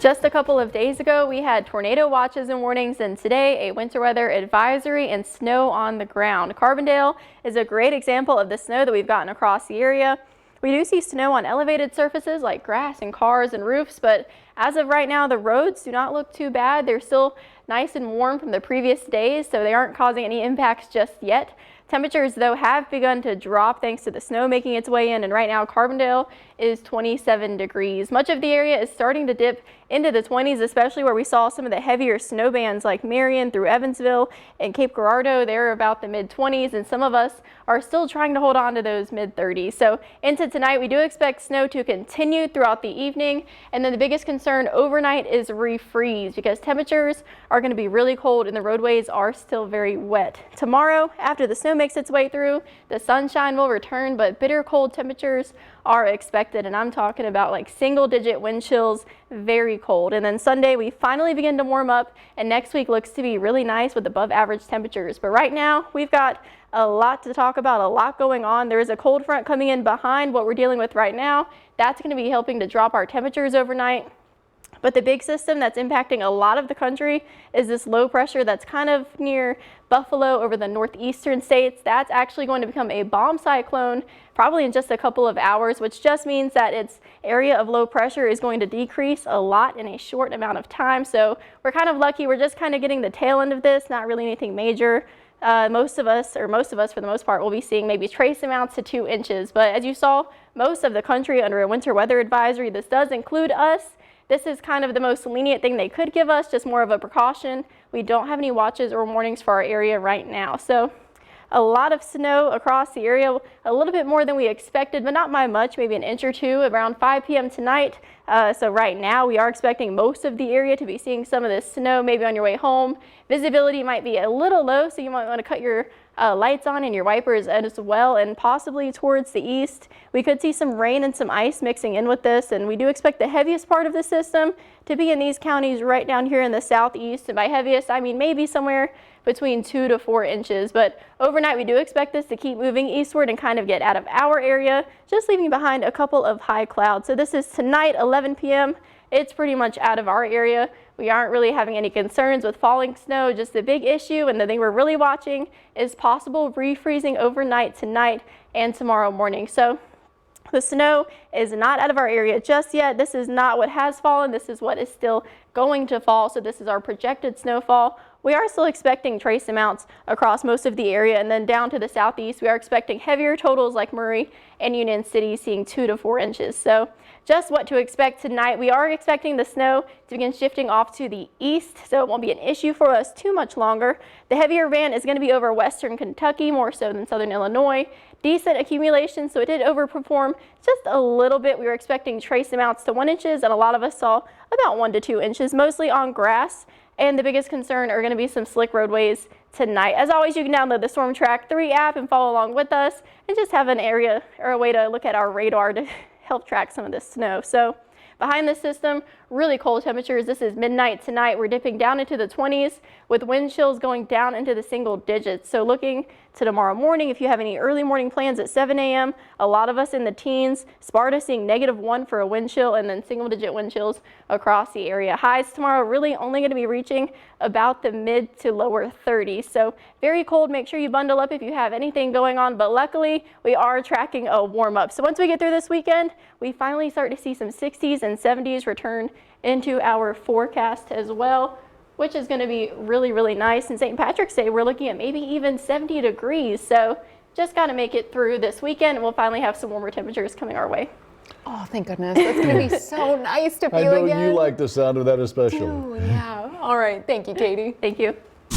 Just a couple of days ago, we had tornado watches and warnings, and today a winter weather advisory and snow on the ground. Carbondale is a great example of the snow that we've gotten across the area. We do see snow on elevated surfaces like grass and cars and roofs, but as of right now, the roads do not look too bad. They're still nice and warm from the previous days, so they aren't causing any impacts just yet. Temperatures, though, have begun to drop thanks to the snow making its way in, and right now Carbondale is 27 degrees. Much of the area is starting to dip into the 20s, especially where we saw some of the heavier snow bands like Marion through Evansville and Cape Girardeau. They're about the mid-20s, and some of us are still trying to hold on to those mid-30s. So into tonight, we do expect snow to continue throughout the evening, and then the biggest concern overnight is refreeze because temperatures are going to be really cold and the roadways are still very wet. Tomorrow, after the snow makes its way through, the sunshine will return, but bitter cold temperatures are expected, and I'm talking about like single-digit wind chills, very cold. And then Sunday, we finally begin to warm up, and next week looks to be really nice with above average temperatures. But right now, we've got a lot to talk about, a lot going on. There is a cold front coming in behind what we're dealing with right now. That's going to be helping to drop our temperatures overnight. But the big system that's impacting a lot of the country is this low pressure that's kind of near Buffalo over the northeastern states. That's actually going to become a bomb cyclone probably in just a couple of hours, which just means that its area of low pressure is going to decrease a lot in a short amount of time. So we're kind of lucky. We're just kind of getting the tail end of this, not really anything major. Most of us for the most part will be seeing maybe trace amounts to 2 inches. But as you saw, most of the country under a winter weather advisory. This does include us. This is kind of the most lenient thing they could give us, just more of a precaution. We don't have any watches or warnings for our area right now. So a lot of snow across the area, a little bit more than we expected, but not by much, maybe an inch or two around 5 p.m. tonight. So right now we are expecting most of the area to be seeing some of this snow maybe on your way home. Visibility might be a little low, so you might want to cut your lights on and your wipers as well, and possibly towards the east we could see some rain and some ice mixing in with this, and we do expect the heaviest part of the system to be in these counties right down here in the southeast, and by heaviest I mean maybe somewhere between 2 to 4 inches. But overnight we do expect this to keep moving eastward and kind of get out of our area, just leaving behind a couple of high clouds. So this is tonight 11 p.m. It's pretty much out of our area. We aren't really having any concerns with falling snow. Just the big issue and the thing we're really watching is possible refreezing overnight tonight and tomorrow morning. So the snow is not out of our area just yet. This is not what has fallen. This is what is still going to fall. So this is our projected snowfall. We are still expecting trace amounts across most of the area, and then down to the southeast, we are expecting heavier totals like Murray and Union City seeing 2 to 4 inches. So just what to expect tonight. We are expecting the snow to begin shifting off to the east, so it won't be an issue for us too much longer. The heavier band is going to be over western Kentucky, more so than southern Illinois. Decent accumulation, so it did overperform just a little bit. We were expecting trace amounts to 1 inches, and a lot of us saw about 1 to 2 inches, mostly on grass. And the biggest concern are going to be some slick roadways tonight. As always, you can download the Storm Track 3 app and follow along with us and just have an area or a way to look at our radar to help track some of this snow. So behind this system, really cold temperatures. This is midnight tonight. We're dipping down into the 20s with wind chills going down into the single digits. So looking to tomorrow morning, if you have any early morning plans at 7 a.m., a lot of us in the teens, Sparta seeing -1 for a wind chill, and then single-digit wind chills across the area. Highs tomorrow really only going to be reaching about the mid to lower 30s. So very cold. Make sure you bundle up if you have anything going on, but luckily we are tracking a warm up. So once we get through this weekend, we finally start to see some 60s and 70s return into our forecast as well, which is going to be really, really nice. And St. Patrick's Day, we're looking at maybe even 70 degrees. So just got to make it through this weekend, and we'll finally have some warmer temperatures coming our way. Oh, thank goodness. That's going to be so nice to feel again. I know you like the sound of that especially. Ooh, yeah. All right. Thank you, Katie. Thank you.